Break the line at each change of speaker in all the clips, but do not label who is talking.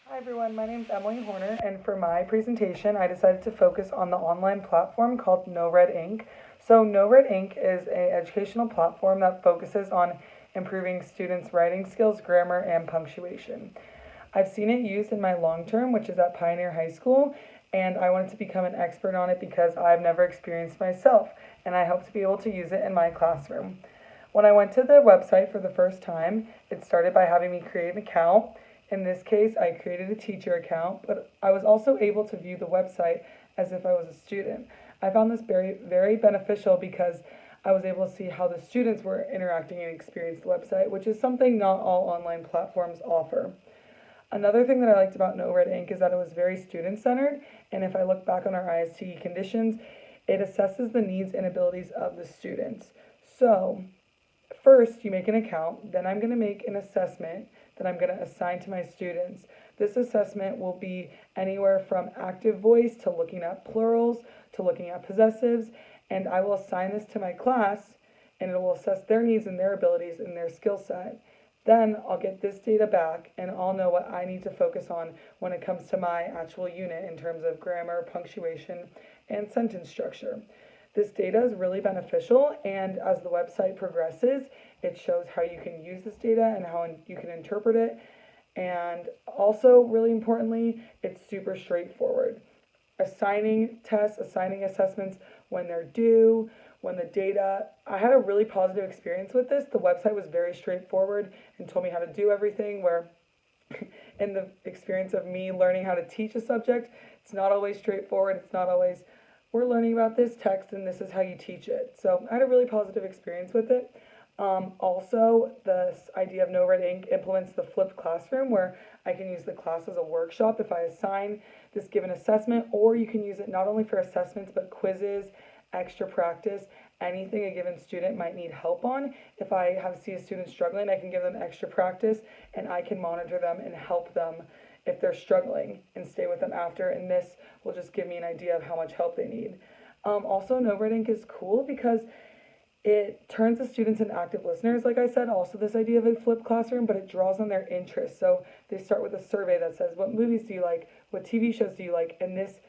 Hi everyone, my name is Emily Horner, and for my presentation, I decided to focus on the online platform called NoRed Inc. So, NoRed Inc. is an educational platform that focuses on improving students' writing skills, grammar, and punctuation. I've seen it used in my long term, which is at Pioneer High School, and I wanted to become an expert on it because I've never experienced myself, and I hope to be able to use it in my classroom. When I went to the website for the first time, it started by having me create an account. In this case, I created a teacher account, but I was also able to view the website as if I was a student. I found this very beneficial because I was able to see how the students were interacting and experienced the website, which is something not all online platforms offer. Another thing that I liked about No Red Ink is that it was very student centered, and if I look back on our ISTE conditions, it assesses the needs and abilities of the students. So, first, you make an account, then I'm going to make an assessment that I'm going to assign to my students. This assessment will be anywhere from active voice to looking at plurals to looking at possessives, and I will assign this to my class and it will assess their needs and their abilities and their skill set. Then I'll get this data back and I'll know what I need to focus on when it comes to my actual unit in terms of grammar, punctuation, and sentence structure. This data is really beneficial, and as the website progresses, it shows how you can use this data and how you can interpret it. And also, really importantly, it's super straightforward. Assigning tests, assigning assessments when they're due, when the data. I had a really positive experience with this. The website was very straightforward and told me how to do everything, where in the experience of me learning how to teach a subject, it's not always straightforward. It's not always, we're learning about this text and this is how you teach it. So I had a really positive experience with it. Also, this idea of No Red Ink implements the flipped classroom where I can use the class as a workshop if I assign this given assessment, or you can use it not only for assessments but quizzes, extra practice, anything a given student might need help on. If I see a student struggling, I can give them extra practice and I can monitor them and help them if they're struggling and stay with them after. And this will just give me an idea of how much help they need. Also, No Red Ink is cool because it turns the students into active listeners, like I said, also this idea of a flipped classroom, but it draws on their interests. So they start with a survey that says, what movies do you like? What TV shows do you like? And this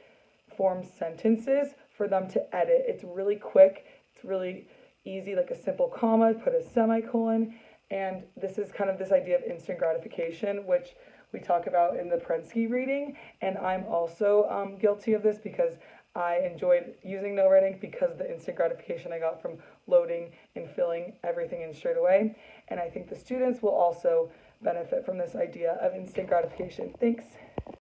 forms sentences for them to edit. It's really quick. It's really easy, like a simple comma, put a semicolon. And this is kind of this idea of instant gratification, which we talk about in the Prensky reading. And I'm also guilty of this because I enjoyed using No Red Ink because of the instant gratification I got from loading and filling everything in straight away. And I think the students will also benefit from this idea of instant gratification. Thanks.